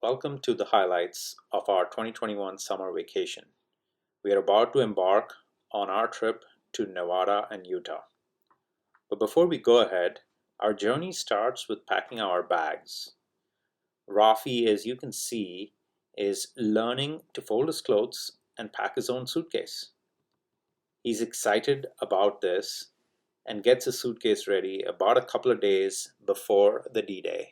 Welcome to the highlights of our 2021 summer vacation. We are about to embark on our trip to Nevada and Utah. But before we go ahead, our journey starts with packing our bags. Rafi, as you can see, is learning to fold his clothes and pack his own suitcase. He's excited about this and gets his suitcase ready about a couple of days before the D-Day.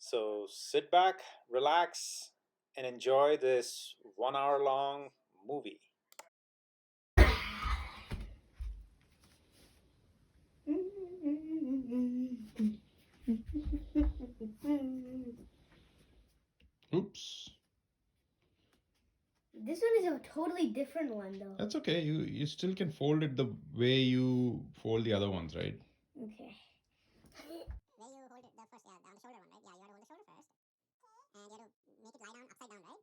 So sit back, relax, and enjoy this 1 hour long movie. Oops. This one is a totally different one, though. That's okay. You still can fold it the way you fold the other ones, right? Okay. Where you hold it the first, on the shoulder one, right? Yeah, you want to hold the shoulder first, and you have to make it lie down upside down, right?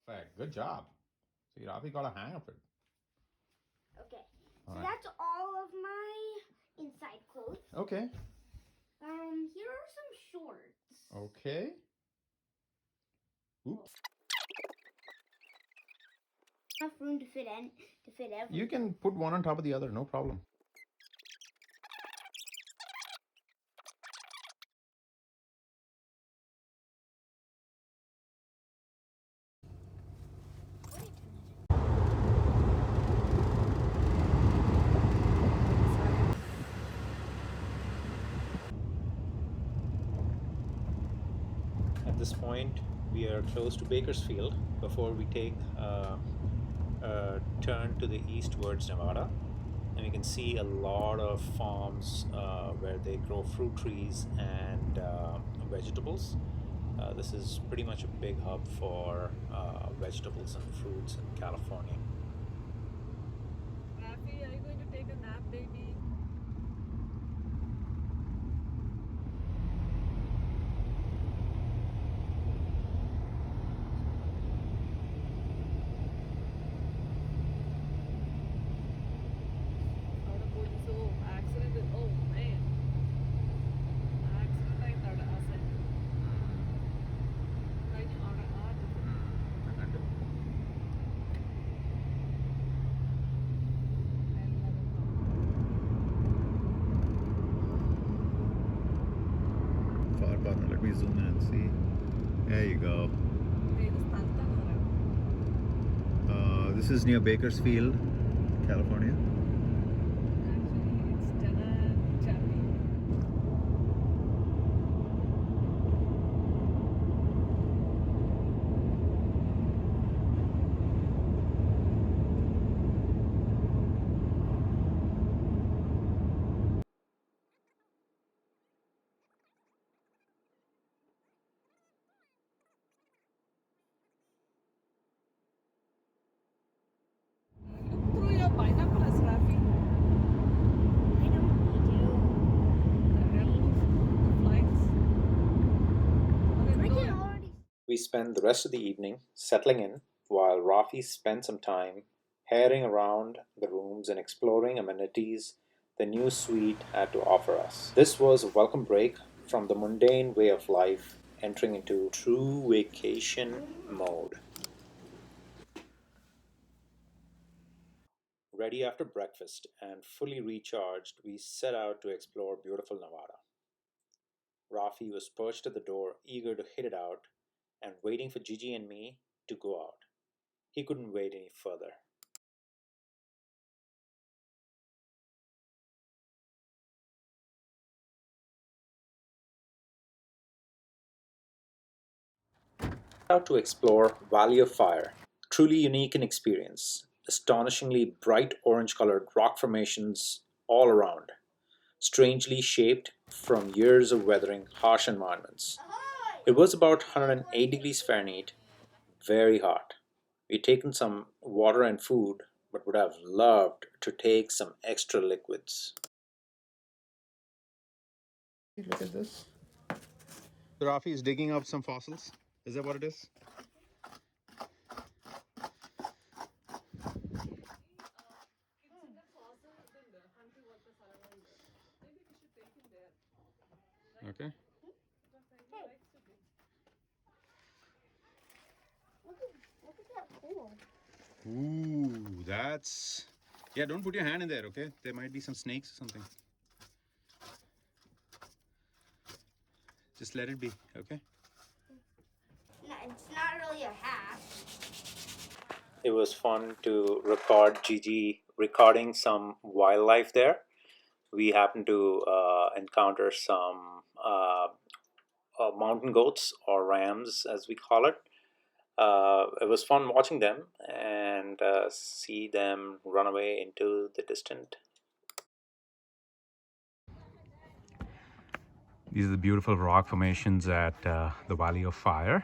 Perfect. Good job. See, Rafi got a hang of it. Okay. All So right. that's all of my inside clothes. Okay. Here are some shorts. Okay. Oops. Enough room to fit everything. You can put one on top of the other, no problem. At this point, we are close to Bakersfield before we take a turn to the east towards Nevada. And we can see a lot of farms where they grow fruit trees and vegetables. This is pretty much a big hub for vegetables and fruits in California. Rafi, are you going to take a nap, baby? Accident. Oh man. Accident aయిందాడ అసలు. കഴിഞ്ഞ ആടെ Far corner. Let me zoom in and see. There you go. ఏదో స్థలంతాను This is near Bakersfield, California. Actually, it's Jana Chappie. Look through your binoculars, Rafi. I don't The flights. need to. I Okay, can already. We spend the rest of the evening settling in while Rafi spent some time herring around the rooms and exploring amenities the new suite had to offer us. This was a welcome break from the mundane way of life, entering into true vacation mode. Ready after breakfast and fully recharged, we set out to explore beautiful Nevada. Rafi was perched at the door, eager to hit it out, and waiting for Gigi and me to go out. He couldn't wait any further. Out to explore Valley of Fire, truly unique in experience. Astonishingly bright orange-colored rock formations all around, strangely shaped from years of weathering harsh environments. It was about 108 degrees Fahrenheit, very hot. We'd taken some water and food, but would have loved to take some extra liquids. Look at this. Rafi is digging up some fossils. Is that what it is? Okay. Look at that pool. Ooh, that's... Yeah, don't put your hand in there, okay? There might be some snakes or something. Just let it be, okay? No, it's not really a hat. It was fun to record Gigi recording some wildlife there. We happened to encounter some mountain goats, or rams as we call it. It was fun watching them and see them run away into the distant. These are the beautiful rock formations at the Valley of Fire,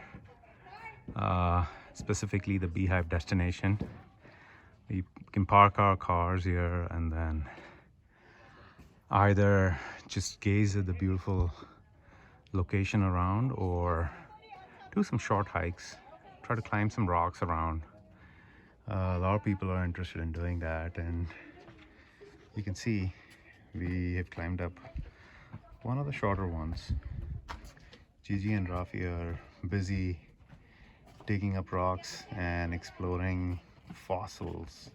specifically the Beehive destination. We can park our cars here and then either just gaze at the beautiful location around or do some short hikes, try to climb some rocks around. A lot of people are interested in doing that, and you can see we have climbed up one of the shorter ones. Gigi and Rafi are busy digging up rocks and exploring fossils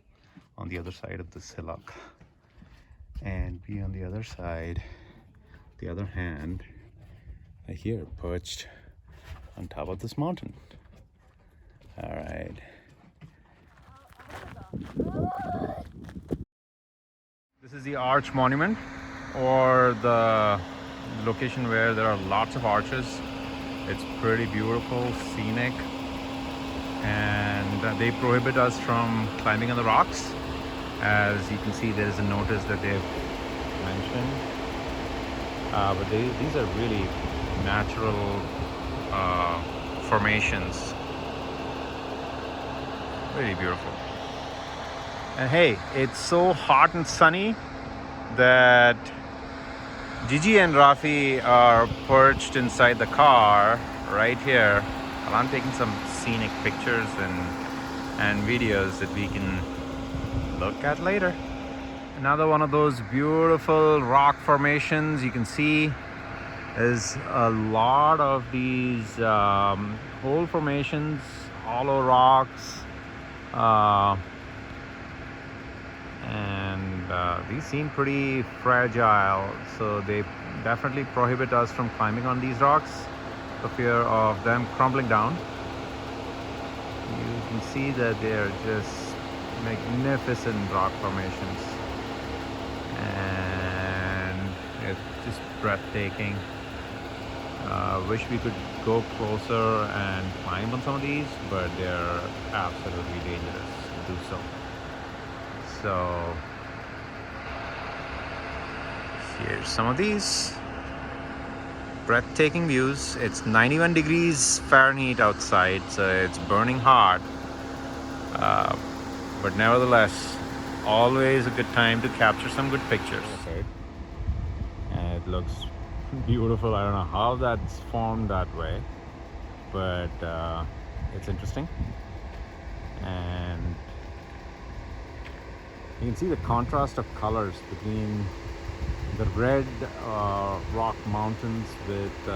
on the other side of this hillock. And we on the other side, the other hand, are here perched on top of this mountain. All right. This is the Arch Monument, or the location where there are lots of arches. It's pretty beautiful, scenic, and they prohibit us from climbing on the rocks. As you can see, there's a notice that they've mentioned, but these are really natural formations. Very beautiful. And hey, it's so hot and sunny that Gigi and Rafi are perched inside the car right here, and I'm taking some scenic pictures and videos that we can look at later. Another one of those beautiful rock formations. You can see there's a lot of these hole formations, hollow rocks, and these seem pretty fragile, so they definitely prohibit us from climbing on these rocks for fear of them crumbling down. You can see that they're just magnificent rock formations, and it's just breathtaking. Wish we could go closer and climb on some of these, but they're absolutely dangerous to do so. So here's some of these breathtaking views. It's 91 degrees Fahrenheit outside, so it's burning hot, but nevertheless, always a good time to capture some good pictures. And it looks beautiful. I don't know how that's formed that way, but it's interesting. And you can see the contrast of colors between the red rock mountains with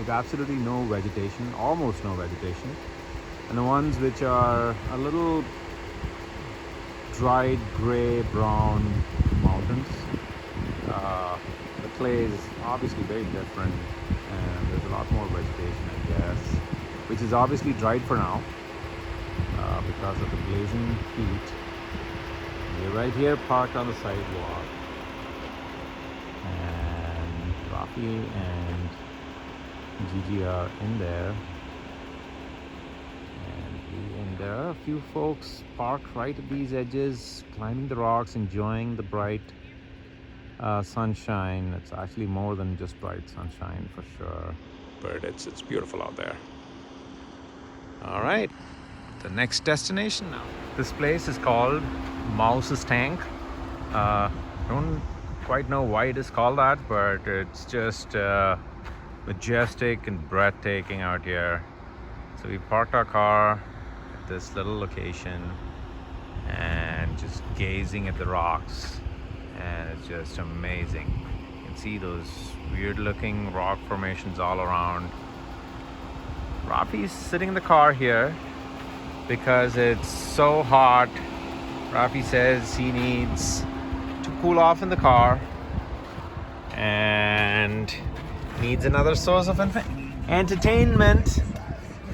absolutely no vegetation, almost no vegetation, and the ones which are a little dried gray brown mountains. The clay is obviously very different, and there's a lot more vegetation, I guess, which is obviously dried for now because of the blazing heat. We're right here parked on the sidewalk, and Rafi and Gigi are in there, and there are a few folks parked right at these edges, climbing the rocks, enjoying the bright sunshine. It's actually more than just bright sunshine for sure, but it's beautiful out there. All right, the next destination now. This place is called Mouse's Tank. Don't quite know why it is called that, but it's just majestic and breathtaking out here. So we parked our car at this little location and just gazing at the rocks, and it's just amazing. You can see those weird looking rock formations all around. Rafi's sitting in the car here because it's so hot. Rafi says he needs to cool off in the car and needs another source of entertainment.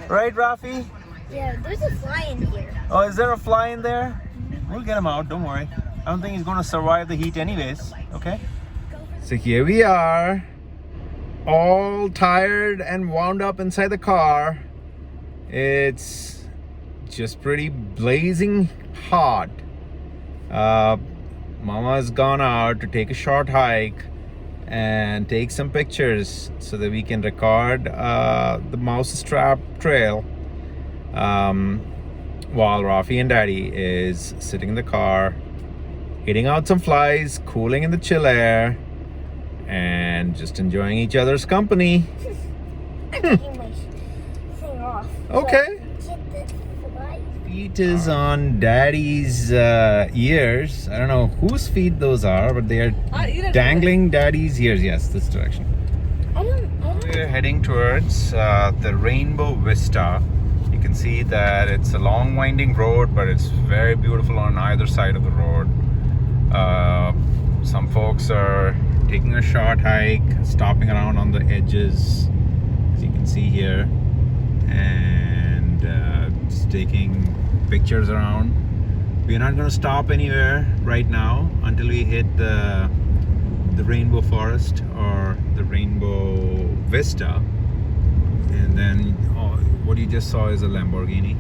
Right, Rafi? Yeah, there's a fly in here. Oh, is there a fly in there? We'll get him out, don't worry. I don't think he's going to survive the heat anyways, okay? So here we are, all tired and wound up inside the car. It's just pretty blazing hot. Mama's gone out to take a short hike and take some pictures so that we can record the Mousetrap Trail while Rafi and Daddy is sitting in the car, hitting out some flies, cooling in the chill air, and just enjoying each other's company. I'm taking my thing off. Okay. Get the fly. Feet is on Daddy's ears. I don't know whose feet those are, but they are dangling Daddy's ears. Yes, this direction. We're heading towards the Rainbow Vista. You can see that it's a long winding road, but it's very beautiful on either side of the road. Some folks are taking a short hike, stopping around on the edges, as you can see here, and just taking pictures around. We're not going to stop anywhere right now until we hit the Rainbow Forest or the Rainbow Vista, and then what you just saw is a Lamborghini.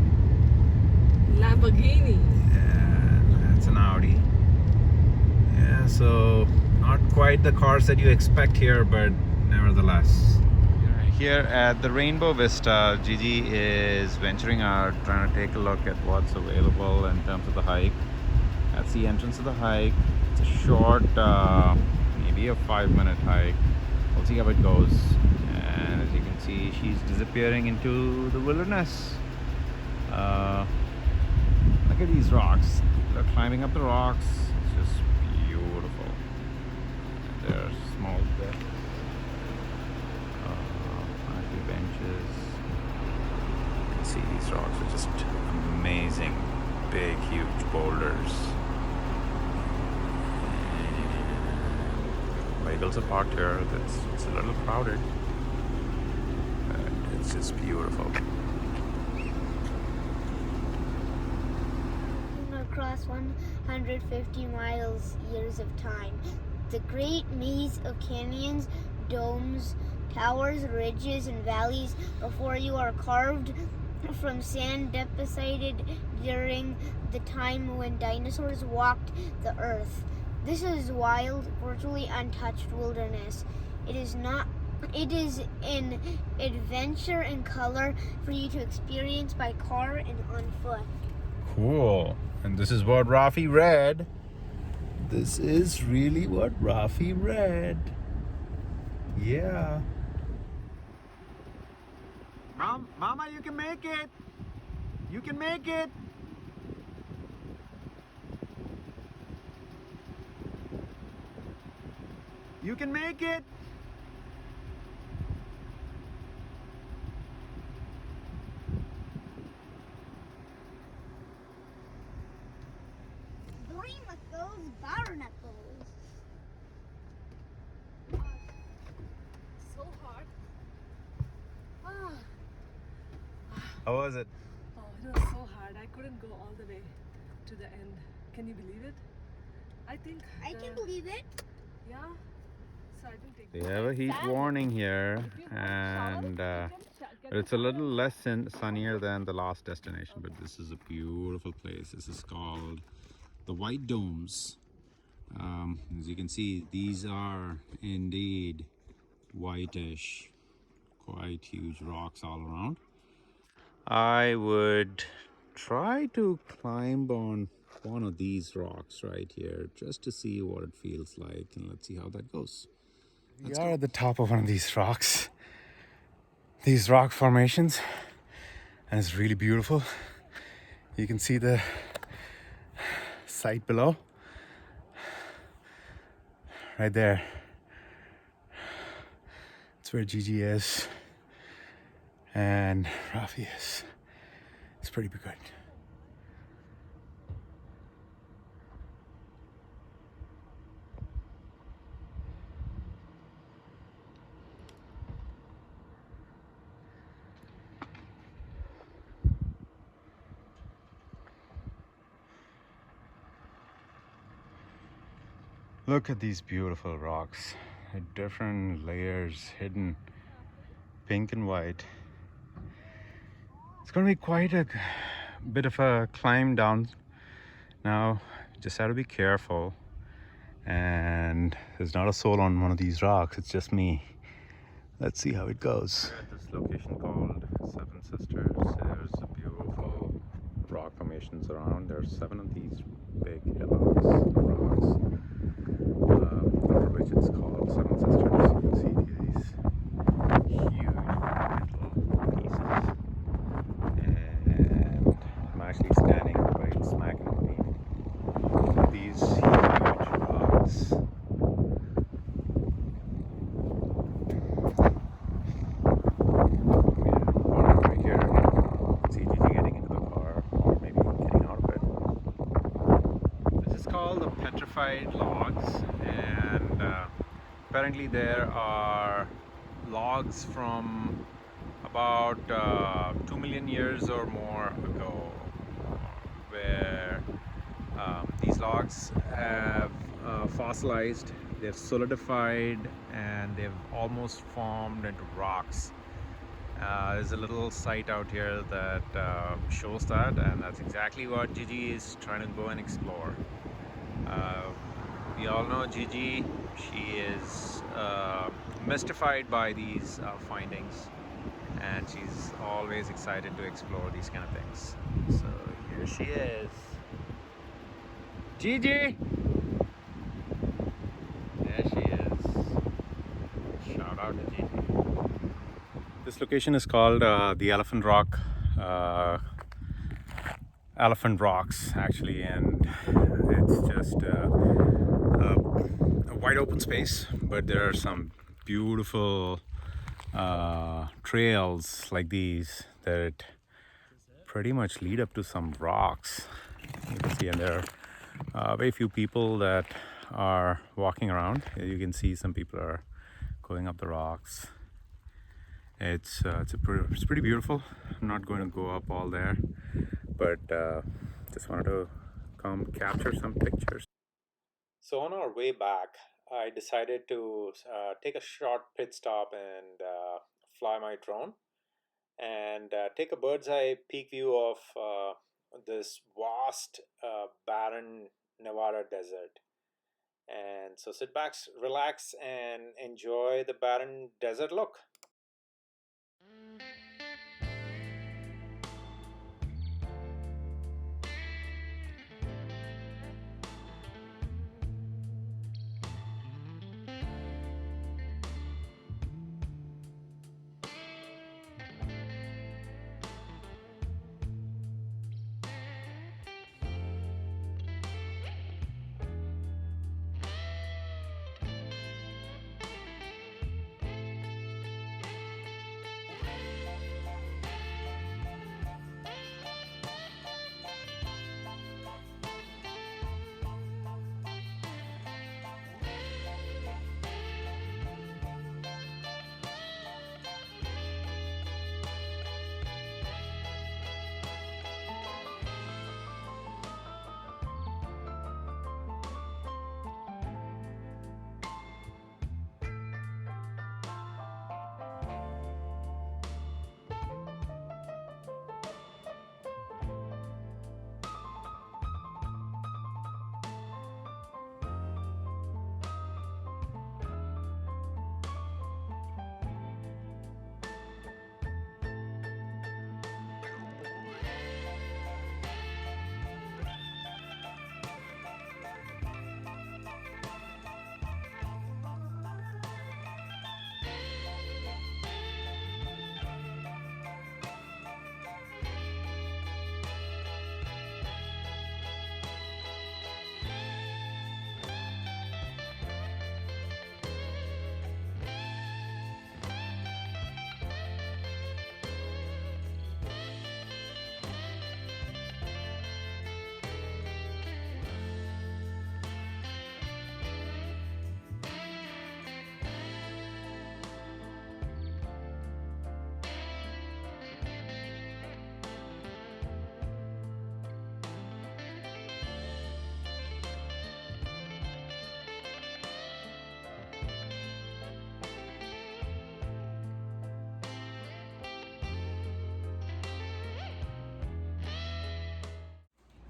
Lamborghini. Yeah, that's an Audi. Yeah, so not quite the cars that you expect here, but nevertheless. Here at the Rainbow Vista, Gigi is venturing out, trying to take a look at what's available in terms of the hike. That's the entrance of the hike. It's a short, maybe a 5-minute hike. We'll see how it goes. And as you can see, she's disappearing into the wilderness. Look at these rocks. People are climbing up the rocks. It's just beautiful. And there are small bits. Few benches. You can see these rocks are just amazing. Big, huge boulders. And vehicles are parked here. It's a little crowded. It's just beautiful. Across 150 miles years of time, the great maze of canyons, domes, towers, ridges, and valleys before you are carved from sand deposited during the time when dinosaurs walked the earth. This is wild, virtually untouched wilderness. It is an adventure in color for you to experience by car and on foot. Cool. And this is what Rafi read. This is really what Rafi read. Yeah. Mama, you can make it. You can make it. You can make it. Green with those barnacles. So hot. How was it? Oh, it was so hard. I couldn't go all the way to the end. Can you believe it? I can believe it. Yeah. So I didn't take. They have a heat warning here, and it's a little less sunnier than the last destination, but this is a beautiful place. This is called the White Domes. As you can see, these are indeed whitish, quite huge rocks all around. I would try to climb on one of these rocks right here just to see what it feels like, and let's see how that goes. We are at the top of one of these rocks, these rock formations, and it's really beautiful. You can see the site below right there. That's where Gigi is and Rafi is. It's pretty good. Look at these beautiful rocks, different layers hidden, pink and white. It's going to be quite a bit of a climb down. Now, just have to be careful. And there's not a soul on one of these rocks, it's just me. Let's see how it goes. We're at this location called Seven Sisters. There's beautiful rock formations around. There's 7 of these big hillocks or rocks, for which it's called Seven Sisters. You can see these huge little pieces, and I'm actually standing right smack in between these huge rocks. Logs, and apparently there are logs from about 2 million years or more ago, where these logs have fossilized, they've solidified, and they've almost formed into rocks. There's a little site out here that shows that, and that's exactly what Gigi is trying to go and explore. We all know Gigi. She is mystified by these findings, and she's always excited to explore these kind of things. So here she is. Gigi! There she is. Shout out to Gigi. This location is called the Elephant Rocks, actually, and it's just a wide open space, but there are some beautiful trails like these that pretty much lead up to some rocks. You can see, and there are very few people that are walking around. You can see some people are going up the rocks. It's pretty beautiful. I'm not going to go up all there, but just wanted to come capture some pictures. So on our way back, I decided to take a short pit stop and fly my drone and take a bird's eye peek view of this vast, barren Nevada desert. And so sit back, relax, and enjoy the barren desert look.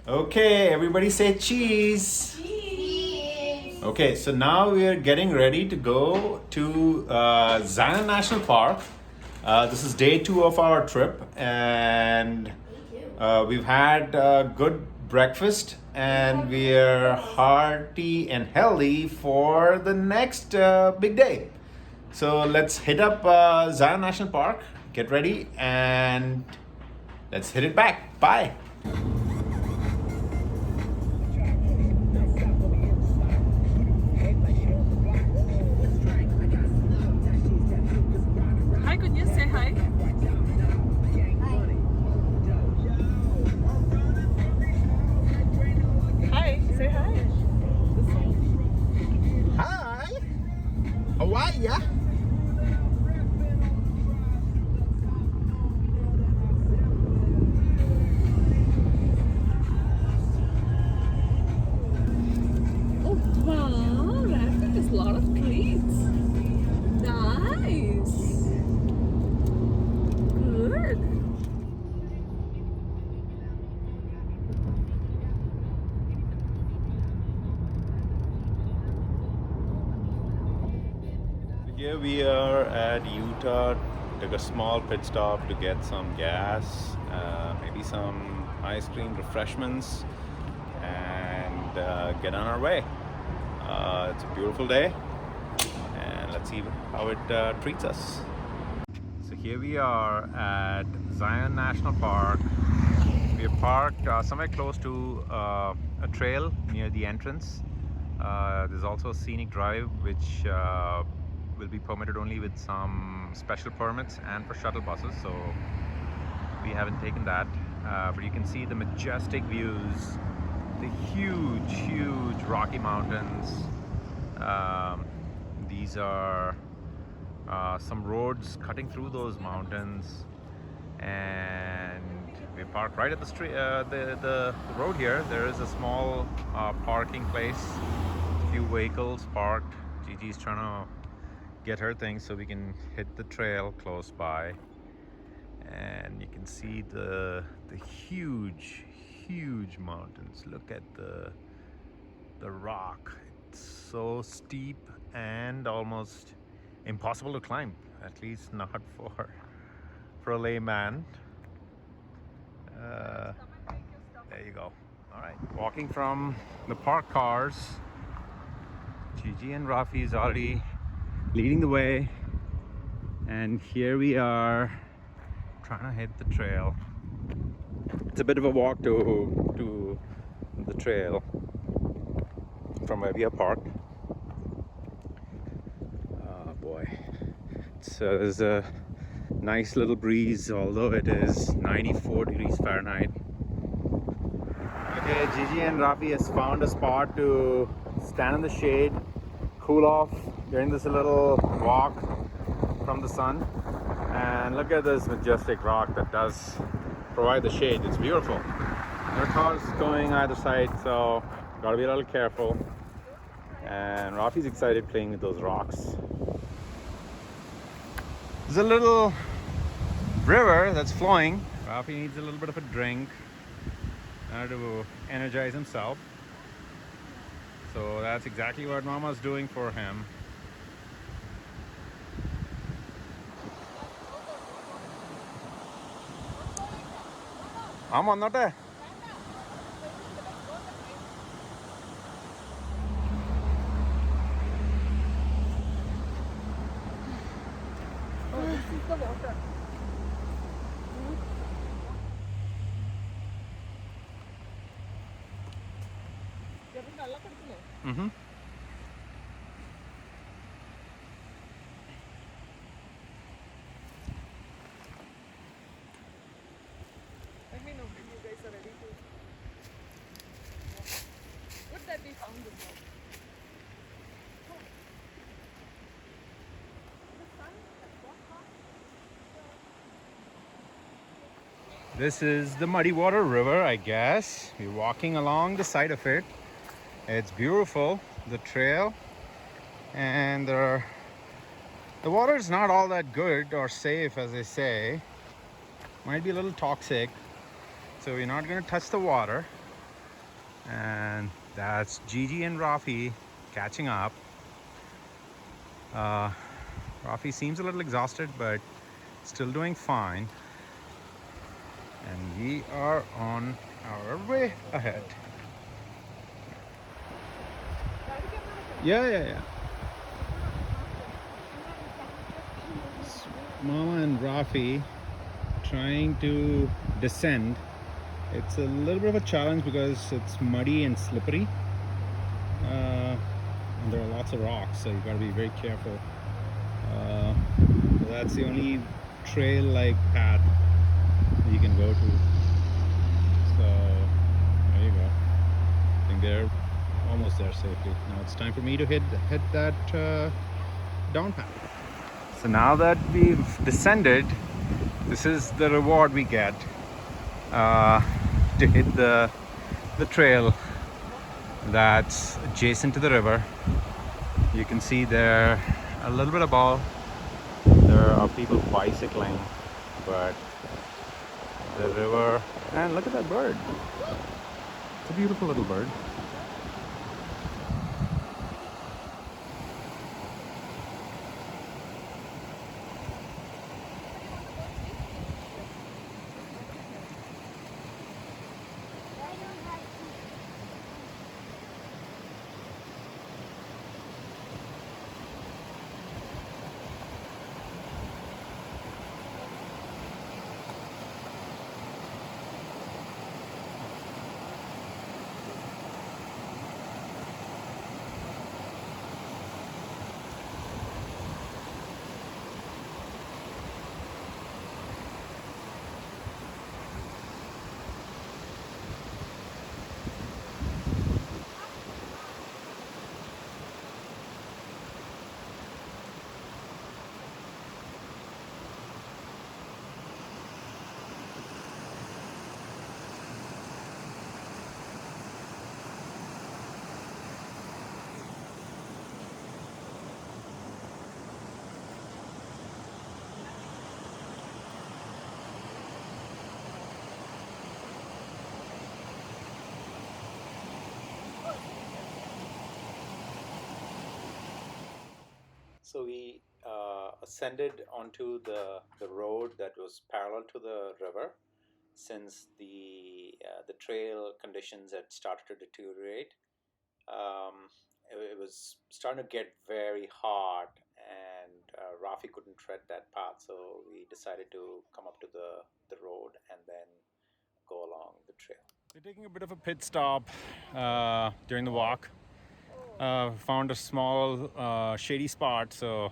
Okay, everybody say cheese. Cheese. Okay, so now we are getting ready to go to Zion National Park. This is day 2 of our trip, and we've had a good breakfast, and we are hearty and healthy for the next big day. So let's hit up Zion National Park, get ready, and let's hit it back. Bye. Hi, could you say hi? Hi, say hi. Hi. How are ya? Oh wow, Rabbit is a lot of treats. Nice. Good. Here we are at Utah. Took a small pit stop to get some gas, maybe some ice cream refreshments, and get on our way. It's a beautiful day, and let's see how it treats us. So here we are at Zion National Park. We are parked somewhere close to a trail near the entrance. There's also a scenic drive which will be permitted only with some special permits and for shuttle buses, so we haven't taken that. But you can see the majestic views, the huge Rocky Mountains. These are some roads cutting through those mountains, and we parked right at the street, the road here. There is a small parking place, a few vehicles parked. Gigi's trying to get her things so we can hit the trail close by, and you can see the huge mountains. Look at the rock. It's so steep and almost impossible to climb, at least not for a layman. There you go. All right, walking from the parked cars. Gigi and Rafi is already leading the way, and here we are trying to hit the trail. It's a bit of a walk to the trail from where we are parked. Oh boy, there's a nice little breeze, although it is 94 degrees Fahrenheit. Okay, Gigi and Rafi has found a spot to stand in the shade, cool off during this little walk from the sun. And look at this majestic rock that does provide the shade. It's beautiful. There are cars going either side, so gotta be a little careful. And Rafi's excited playing with those rocks. There's a little river that's flowing. Rafi needs a little bit of a drink in order to energize himself. So that's exactly what Mama's doing for him. I'm on that. Oh, this is the water. Mm-hmm. Let me know if you guys are ready to. Good that we found this one. This is the Muddy Water River, I guess. We're walking along the side of it. It's beautiful, the trail, and the water is not all that good or safe, as they say. Might be a little toxic, so we're not going to touch the water. And that's Gigi and Rafi catching up. Rafi seems a little exhausted, but still doing fine. And we are on our way ahead. Yeah. Mama and Rafi trying to descend. It's a little bit of a challenge because it's muddy and slippery. And there are lots of rocks, so you've got to be very careful. So that's the only trail-like path that you can go to. So there you go. I think they're almost there safely. Now it's time for me to hit that down path. So now that we've descended, this is the reward we get to hit the trail that's adjacent to the river. You can see there a little bit above there are people bicycling, but the river, and look at that bird. It's a beautiful little bird. So we ascended onto the road that was parallel to the river, since the trail conditions had started to deteriorate. It was starting to get very hard, and Rafi couldn't tread that path, so we decided to come up to the road and then go along the trail. We're taking a bit of a pit stop during the walk. Found a small shady spot, so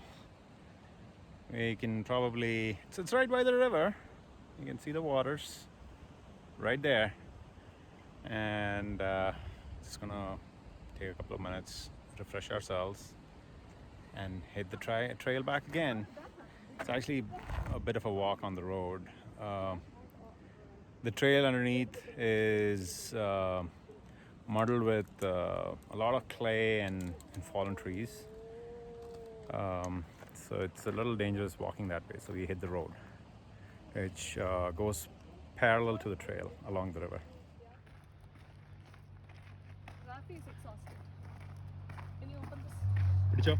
we can probably, it's right by the river. You can see the waters right there, and just gonna take a couple of minutes, refresh ourselves, and hit the trail back again. It's actually a bit of a walk on the road. The trail underneath is muddled with a lot of clay and fallen trees. So it's a little dangerous walking that way. So we hit the road, which goes parallel to the trail along the river. Rafi is exhausted. Can you open this? Pretty sure.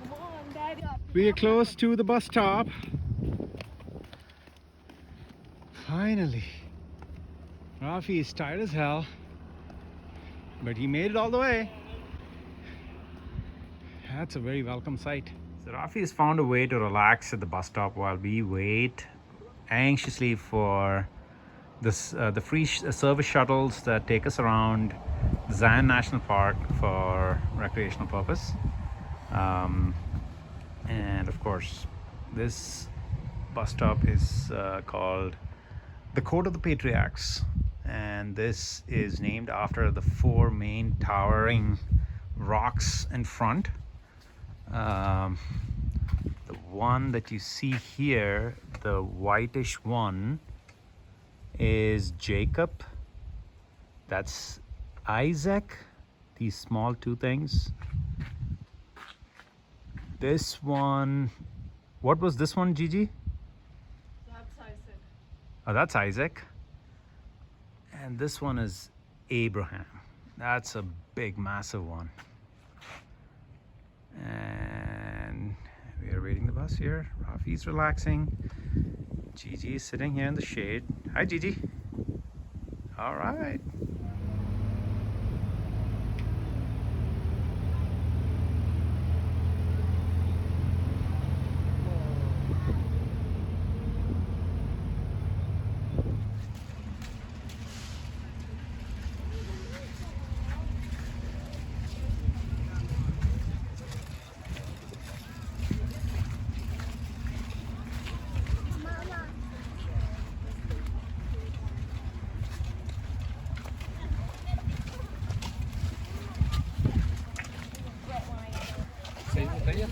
Come on, Daddy. We are close to the bus stop. Finally. Rafi is tired as hell, but he made it all the way. That's a very welcome sight. So Rafi has found a way to relax at the bus stop while we wait anxiously for this, the free service shuttles that take us around Zion National Park for recreational purpose. And of course, this bus stop is called the Court of the Patriarchs, and this is named after the four main towering rocks in front. The one that you see here, the whitish one, is Jacob. That's Isaac. these small two things. This one, what was this one, Gigi? That's Isaac. Oh, that's Isaac. And this one is Abraham. That's a big, massive one. And we are waiting the bus here. Rafi's relaxing. Gigi is sitting here in the shade. Hi, Gigi. All right.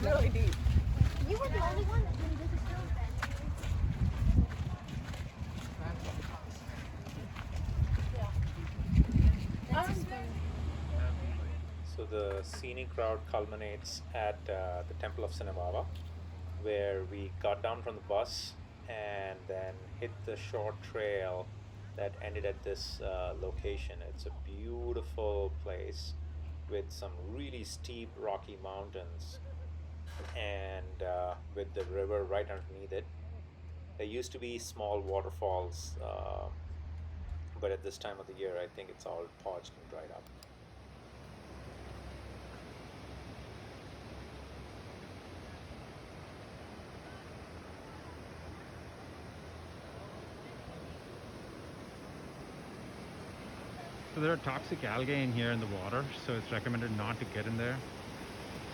Really deep. You were the only one that didn't do the snow. So the scenic route culminates at the Temple of Sinavava, where we got down from the bus and then hit the short trail that ended at this location. It's a beautiful place with some really steep rocky mountains and with the river right underneath it. There used to be small waterfalls, but at this time of the year, I think it's all parched and dried up. So there are toxic algae in here in the water, so it's recommended not to get in there.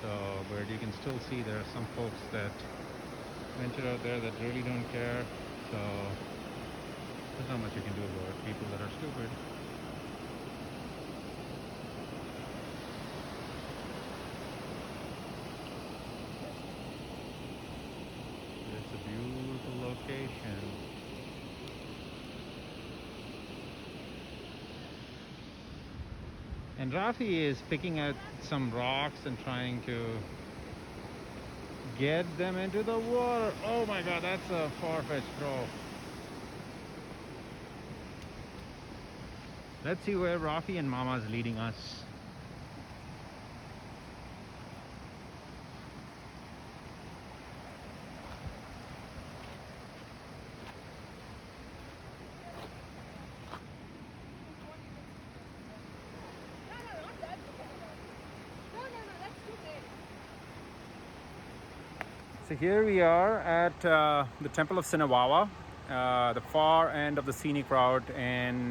So, but you can still see there are some folks that venture out there that really don't care. So there's not much you can do about people that are stupid. It's a beautiful location. And Rafi is picking out some rocks and trying to get them into the water. Oh my god, that's a far-fetched throw. Let's see where Rafi and Mama is leading us. So here we are at the Temple of Sinavava, the far end of the scenic route in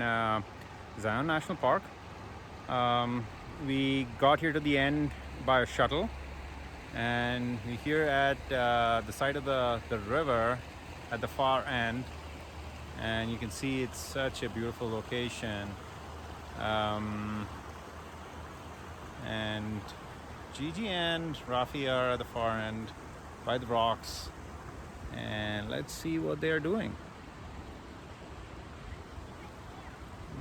Zion National Park. We got here to the end by a shuttle, and we're here at the side of the river at the far end, and you can see it's such a beautiful location. And Gigi and Rafi are at the far end by the rocks, and let's see what they're doing.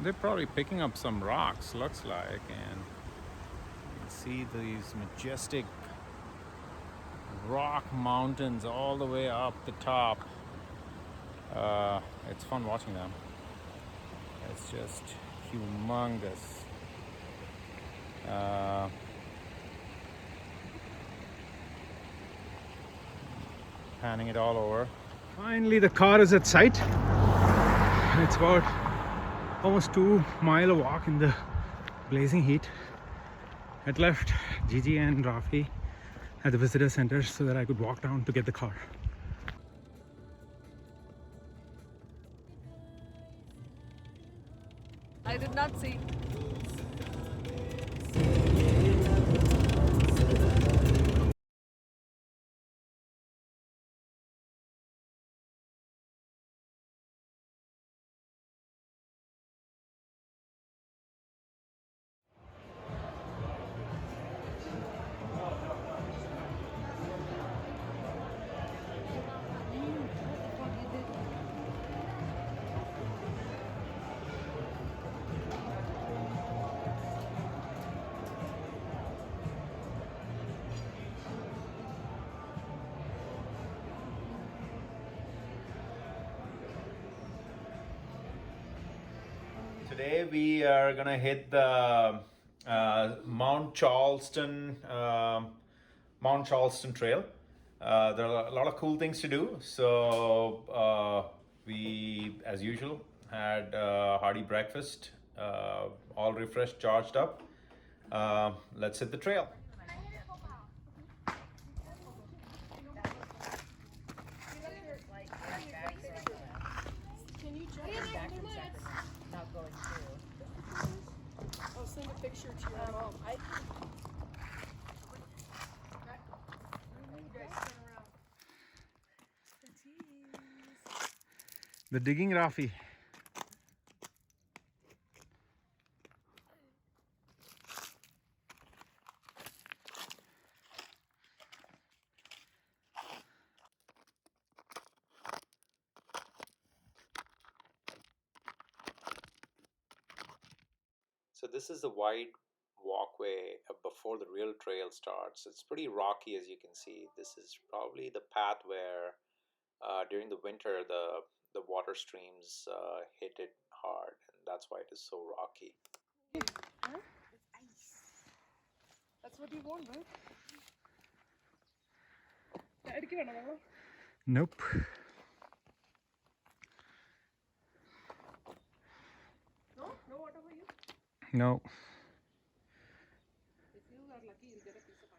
They're probably picking up some rocks, looks like, and you can see these majestic rock mountains all the way up the top. It's fun watching them. It's just humongous. Panning it all over. Finally, the car is at sight. It's about almost 2 mile walk in the blazing heat. I'd left Gigi and Rafi at the visitor center so that I could walk down to get the car. I did not see. Today we are gonna hit the Mount Charleston Trail. There are a lot of cool things to do. So we, as usual, had a hearty breakfast, all refreshed, charged up. Let's hit the trail. Can you check not going through? I'll send a picture to your mom. The digging, Rafi. So this is the wide walkway before the real trail starts. It's pretty rocky, as you can see. This is probably the path where during the winter the water streams hit it hard, and that's why it is so rocky. Huh? It's ice. That's what you want, right? Nope. No? No water for you? No. If you are lucky, you'll get a piece of ice.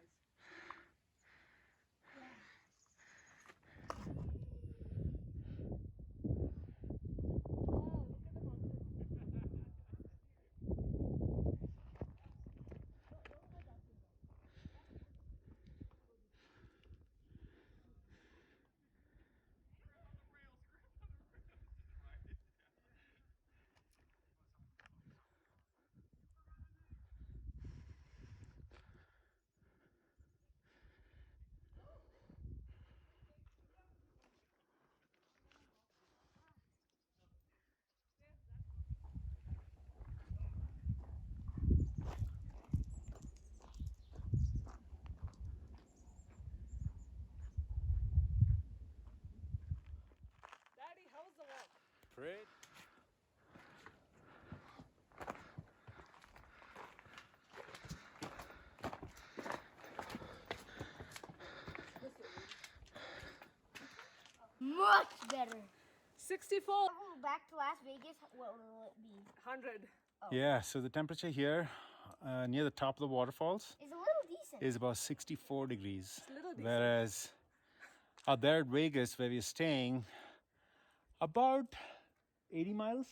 Daddy, how's the walk? Great. Much better. 64. Back to Las Vegas, what will it be? 100. Yeah, so the temperature here near the top of the waterfalls It's a little decent. is about 64 degrees. It's a little decent. Whereas out there at Vegas, where we're staying, about 80 miles,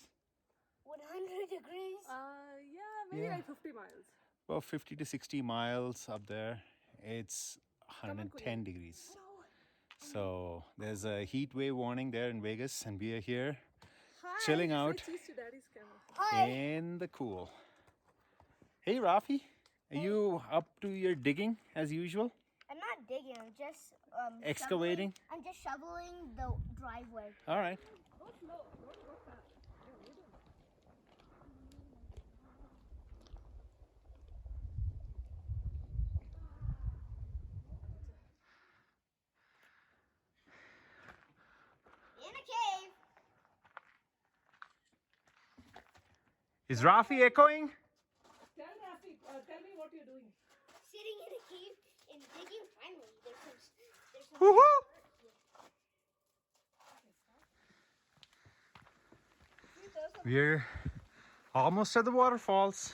100 degrees? Yeah, maybe Yeah. like 50 miles. about 50 to 60 miles up there, it's 110 degrees. So there's a heat wave warning there in Vegas, and we are here chilling Say out cheese to Daddy's camera. Hi. in the cool. Hey Rafi, are you up to your digging as usual? I'm not digging, I'm just Excavating? I'm just shoveling the driveway. All right. Go slow, don't go fast. Yeah, you do. In a cave. Is Rafi echoing? Tell Rafi, tell me what you're doing. Sitting in a cave and digging. Finally, there's some Woohoo! We're almost at the waterfalls.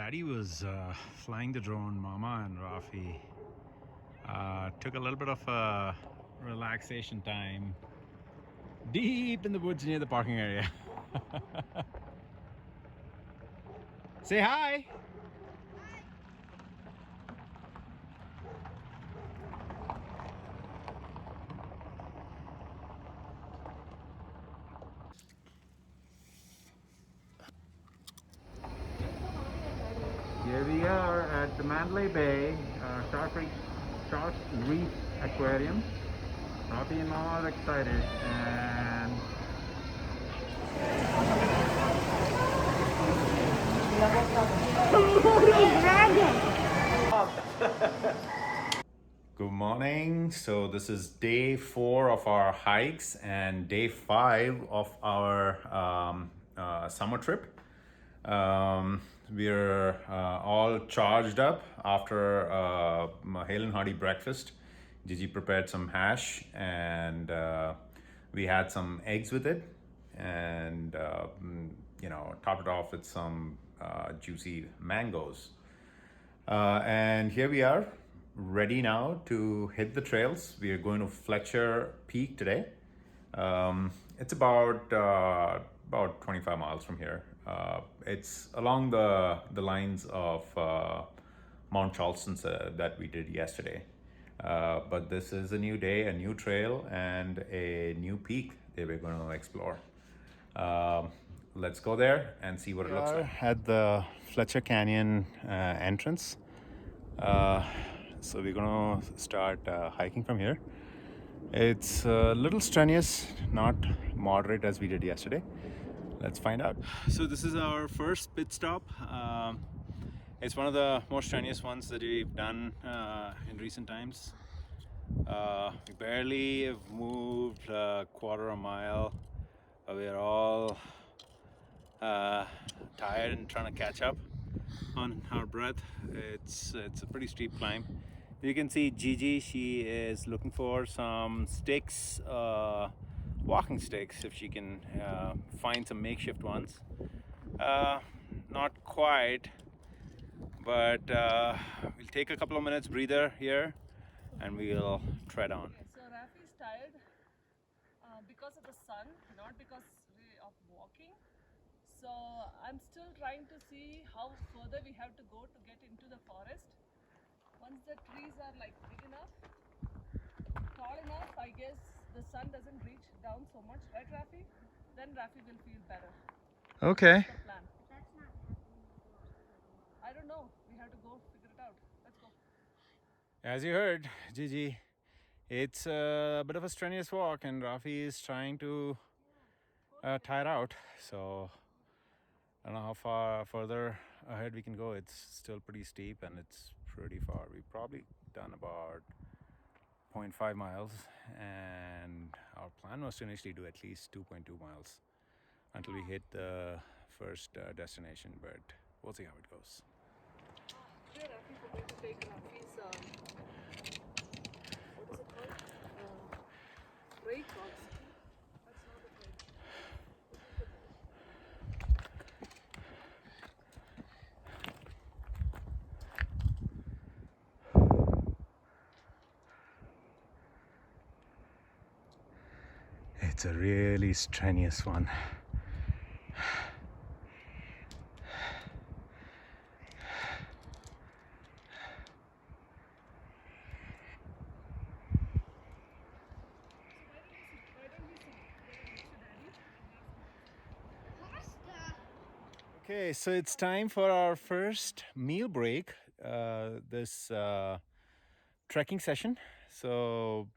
Daddy was flying the drone. Mama and Rafi took a little bit of a relaxation time deep in the woods near the parking area. Say hi. Here we are at the Mandalay Bay Shark Reef Aquarium. Rafi and Mama are excited, and good morning. So this is day 4 of our hikes and day 5 of our summer trip. We're all charged up after a hale and hearty breakfast. Gigi prepared some hash, and we had some eggs with it, and topped it off with some juicy mangoes. And here we are, ready now to hit the trails. We are going to Fletcher Peak today. It's about 25 miles from here. It's along the lines of Mount Charleston that we did yesterday. But this is a new day, a new trail, and a new peak that we're going to explore. Let's go there and see what it looks like. At the Fletcher Canyon entrance. So we're going to start hiking from here. It's a little strenuous, not moderate as we did yesterday. Let's find out. So this is our first pit stop. It's one of the most strenuous ones that we've done in recent times. We barely have moved a quarter of a mile. We're all tired and trying to catch up on our breath. It's a pretty steep climb. You can see Gigi, she is looking for some sticks, walking sticks, if she can find some makeshift ones. Not quite, but we'll take a couple of minutes breather here and we'll tread on. Okay, so Rafi is tired because of the sun, not because of walking. So I'm still trying to see how further we have to go to get into the forest. Once the trees are like big enough, tall enough, I guess the sun doesn't reach down so much, right Rafi? Then Rafi will feel better. Okay. That's the plan. I don't know. We have to go figure it out. Let's go. As you heard, Gigi, it's a bit of a strenuous walk, and Rafi is trying to tire out. So I don't know how far further ahead we can go. It's still pretty steep and it's pretty far. We've probably done about 0.5 miles, and our plan was to initially do at least 2.2 miles until we hit the first destination, but we'll see how it goes. Here Rafi forgot to take Rafi's, what is it called? Brake box. That's not the brake. It's a really strenuous one. Okay, so it's time for our first meal break, this trekking session. So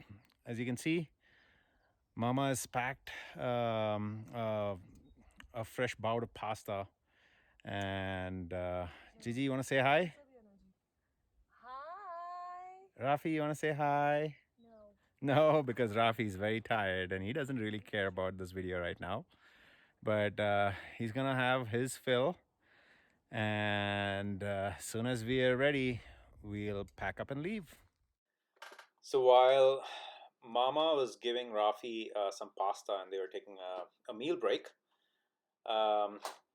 as you can see, Mama has packed a fresh bout of pasta. And Gigi, you want to say hi? Hi. Rafi, you want to say hi? No, because Rafi is very tired and he doesn't really care about this video right now. But he's gonna have his fill, and as soon as we are ready, we'll pack up and leave. So while Mama was giving Rafi some pasta and they were taking a meal break,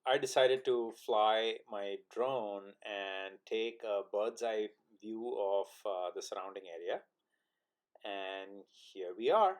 I decided to fly my drone and take a bird's eye view of the surrounding area. And here we are.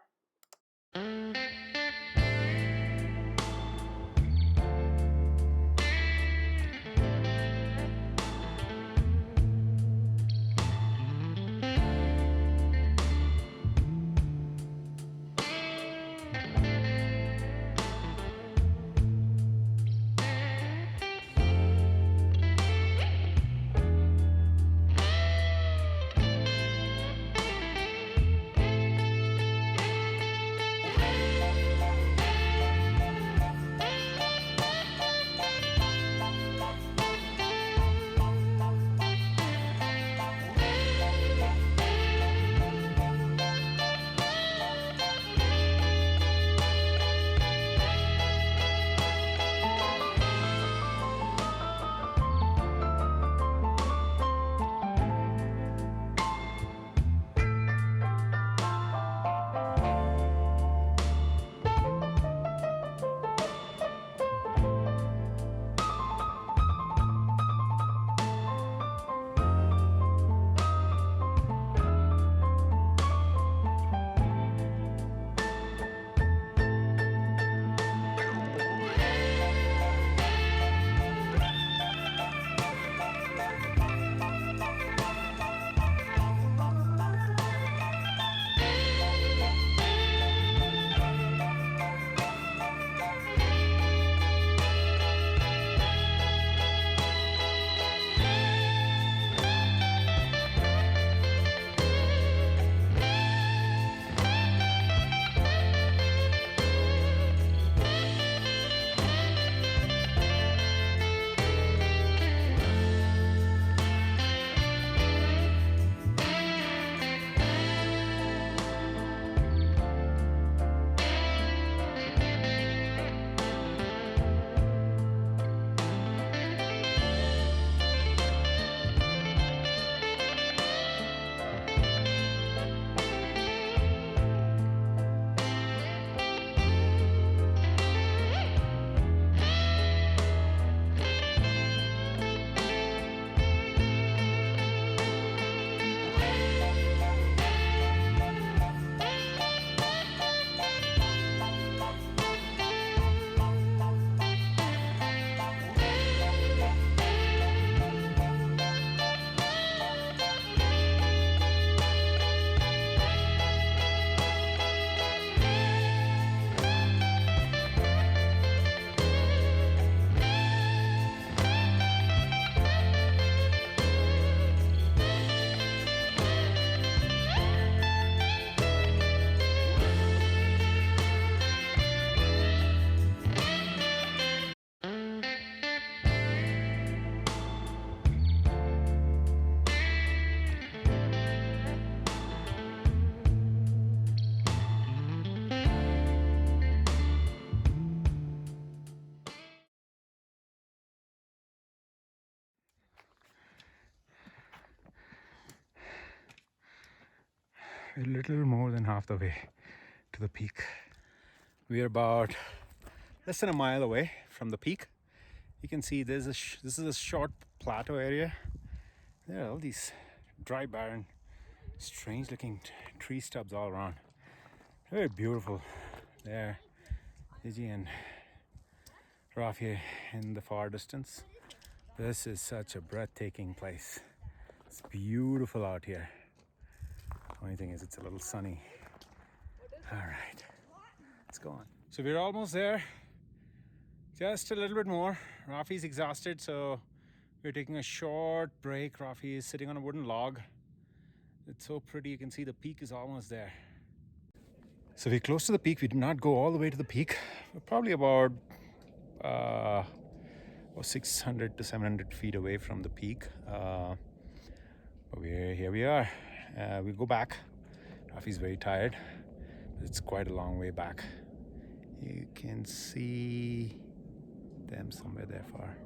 A little more than half the way to the peak. We are about less than a mile away from the peak. You can see this is a short plateau area. There are all these dry, barren, strange looking tree stubs all around. Very beautiful. There, Izzy and Rafi in the far distance. This is such a breathtaking place. It's beautiful out here. Only thing is it's a little sunny. All right, let's go on. So we're almost there. Just a little bit more. Rafi's exhausted, so we're taking a short break. Rafi is sitting on a wooden log. It's so pretty. You can see the peak is almost there. So we're close to the peak. We did not go all the way to the peak. We're probably about 600 to 700 feet away from the peak. But here we are. We'll go back. Rafi's very tired. It's quite a long way back. You can see them somewhere there far.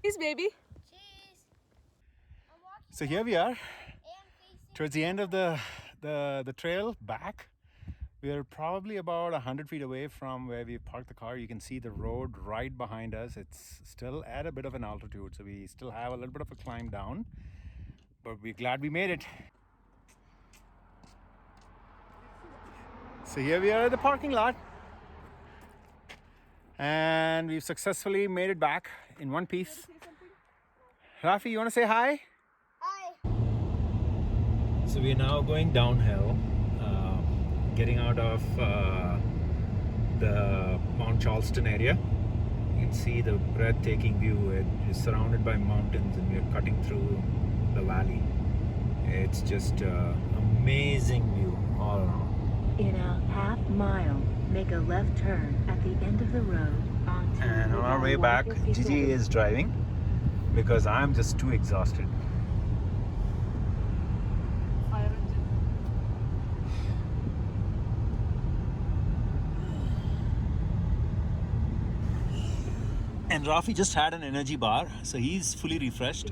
Cheese, baby. Cheese. I'm walking So here we are, and facing. towards the end of the trail back. We are probably about 100 feet away from where we parked the car. You can see the road right behind us. It's still at a bit of an altitude, so we still have a little bit of a climb down, but we're glad we made it. So here we are at the parking lot, and we've successfully made it back in one piece. Rafi, you want to say hi? Hi. So we are now going downhill, getting out of the Mount Charleston area. You can see the breathtaking view. It is surrounded by mountains and we are cutting through the valley. It's just amazing view all around. In a half mile, make a left turn at the end of the road onto And on our way back, Gigi is driving because I'm just too exhausted. Fire engine. And Rafi just had an energy bar, so he's fully refreshed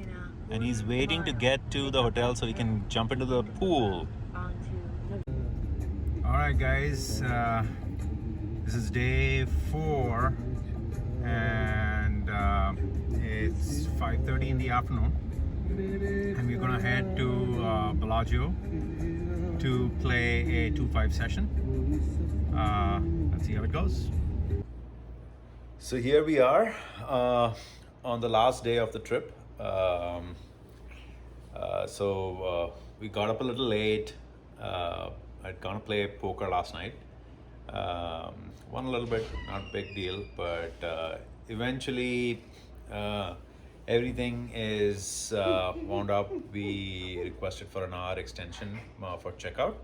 and he's waiting to get to the hotel so he can jump into the pool. Alright guys, this is day 4 and it's 5:30 in the afternoon and we're gonna head to Bellagio to play a 2-5 session. Let's see how it goes. So here we are on the last day of the trip. We got up a little late. I'd gone to play poker last night. Won a little bit, not big deal, but eventually everything is wound up. We requested for an hour extension for checkout,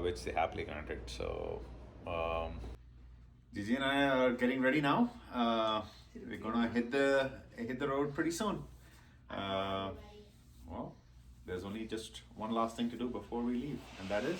which they happily granted. So Gigi and I are getting ready now. We're gonna hit the road pretty soon. Well, there's only just one last thing to do before we leave, and that is